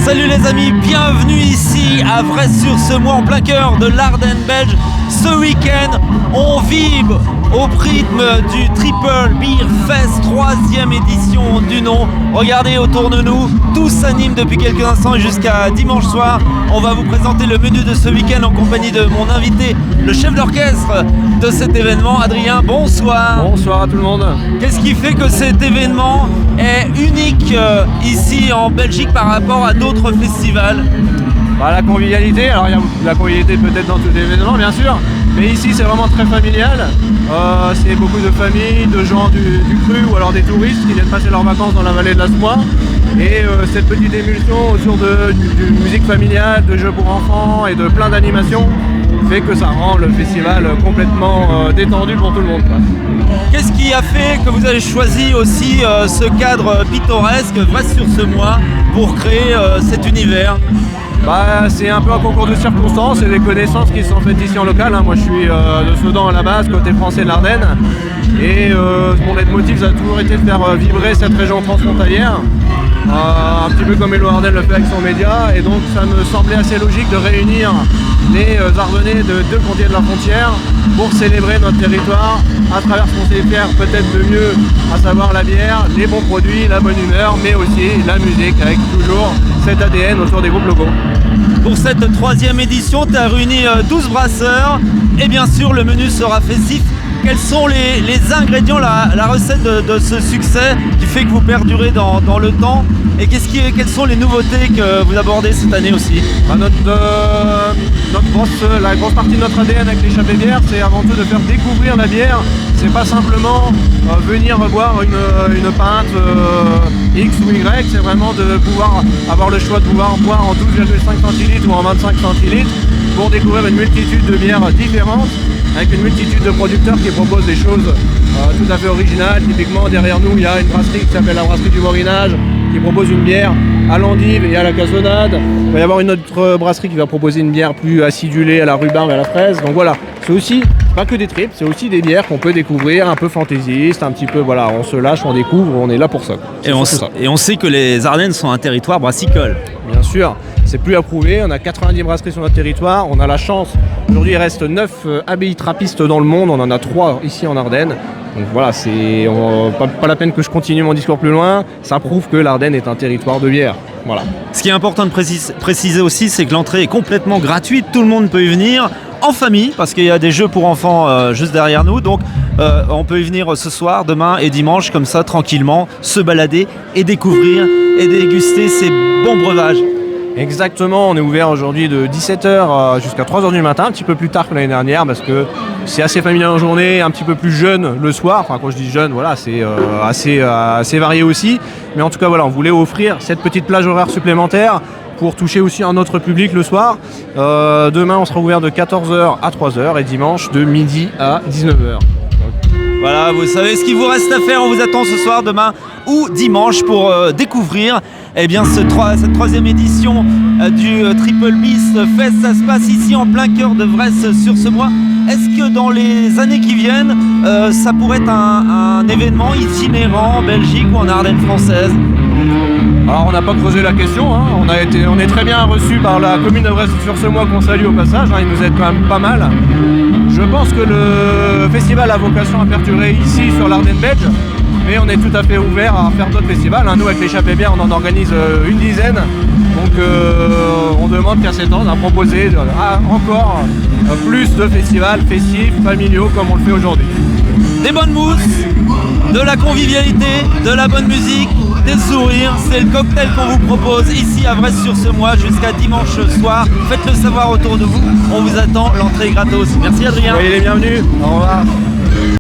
Salut les amis, bienvenue ici à Vresnes-sur-Semois en plein cœur de l'Ardenne belge. Ce week-end, on vibre au rythme du Triple Beer Fest, 3e édition du nom. Regardez autour de nous, tout s'anime depuis quelques instants et jusqu'à dimanche soir. On va vous présenter le menu de ce week-end en compagnie de mon invité, le chef d'orchestre de cet événement, Adrien. Bonsoir. Bonsoir à tout le monde. Qu'est-ce qui fait que cet événement est unique ici en Belgique par rapport à d'autres festivals? La convivialité, alors il y a la convivialité peut-être dans tous les événements bien sûr, mais ici c'est vraiment très familial. C'est beaucoup de familles, de gens du cru ou alors des touristes qui viennent passer leurs vacances dans la vallée de la Semois. Et cette petite émulsion autour d'une musique familiale, de jeux pour enfants et de plein d'animations fait que ça rend le festival complètement détendu pour tout le monde. Qu'est-ce qui a fait que vous avez choisi aussi ce cadre pittoresque, Vresnes-sur-Semois, pour créer cet univers? C'est un peu un concours de circonstances et des connaissances qui sont faites ici en local. Moi je suis de Sedan à la base, côté français de l'Ardenne. Et mon leitmotiv ça a toujours été de faire vibrer cette région transfrontalière. Un petit peu comme Hello Ardennes le fait avec son média. Et donc ça me semblait assez logique de réunir les Ardennais de deux côtés de la frontière pour célébrer notre territoire à travers ce qu'on sait faire peut-être de mieux, à savoir la bière, les bons produits, la bonne humeur, mais aussi la musique avec toujours cet ADN autour des groupes locaux. Pour cette 3e édition, tu as réuni 12 brasseurs et bien sûr le menu sera festif. Quels sont les ingrédients, la recette de ce succès qui fait que vous perdurez dans le temps? Et quelles sont les nouveautés que vous abordez cette année aussi? La grosse partie de notre ADN avec l'échappée bière, c'est avant tout de faire découvrir la bière. C'est pas simplement venir boire une pinte X ou Y, c'est vraiment de pouvoir avoir le choix de pouvoir boire en 12,5 centilitres ou en 25 centilitres pour découvrir une multitude de bières différentes, avec une multitude de producteurs qui proposent des choses tout à fait originales. Typiquement derrière nous il y a une brasserie qui s'appelle la brasserie du Morinage qui propose une bière à l'endive et à la cassonade. Il va y avoir une autre brasserie qui va proposer une bière plus acidulée à la rhubarbe et à la fraise. Donc voilà, c'est aussi pas que des tripes, c'est aussi des bières qu'on peut découvrir, un peu fantaisistes, un petit peu voilà, on se lâche, on découvre, on est là pour ça. Et on sait que les Ardennes sont un territoire brassicole. Bien sûr, c'est plus à prouver, on a 90 brasseries sur notre territoire, on a la chance, aujourd'hui il reste 9 abbayes trappistes dans le monde, on en a 3 ici en Ardennes. Donc voilà, c'est pas la peine que je continue mon discours plus loin, ça prouve que l'Ardenne est un territoire de bière. Voilà. Ce qui est important de préciser aussi, c'est que l'entrée est complètement gratuite, tout le monde peut y venir en famille, parce qu'il y a des jeux pour enfants juste derrière nous, donc on peut y venir ce soir, demain et dimanche, comme ça, tranquillement, se balader et découvrir et déguster ces bons breuvages. Exactement, on est ouvert aujourd'hui de 17h jusqu'à 3h du matin, un petit peu plus tard que l'année dernière parce que c'est assez familial en journée, un petit peu plus jeune le soir. Enfin quand je dis jeune, voilà, c'est assez varié aussi. Mais en tout cas voilà, on voulait offrir cette petite plage horaire supplémentaire pour toucher aussi un autre public le soir. Demain on sera ouvert de 14h à 3h et dimanche de midi à 19h. Voilà, vous savez ce qu'il vous reste à faire, on vous attend ce soir, demain ou dimanche pour découvrir cette 3e édition du Triple Beer Fest. Ça se passe ici en plein cœur de Vresnes-sur-Semois. Est-ce que dans les années qui viennent, ça pourrait être un événement itinérant en Belgique ou en Ardennes française? Alors on n'a pas creusé la question, on est très bien reçus par la commune de Vresnes-sur-Semois qu'on salue au passage, ils nous aident quand même pas mal. Je pense que le festival a vocation à perdurer ici sur l'Ardenne belge, mais on est tout à fait ouvert à faire d'autres festivals. Nous avec l'échappée bière on en organise une dizaine, donc on demande qu'à s'étendre à proposer encore plus de festivals festifs, familiaux comme on le fait aujourd'hui. Des bonnes mousses, de la convivialité, de la bonne musique, des sourires, c'est le cocktail qu'on vous propose ici à Vresnes-sur-Semois jusqu'à dimanche soir. Faites-le savoir autour de vous, on vous attend, l'entrée est gratos. Merci Adrien. Soyez les bienvenus, au revoir.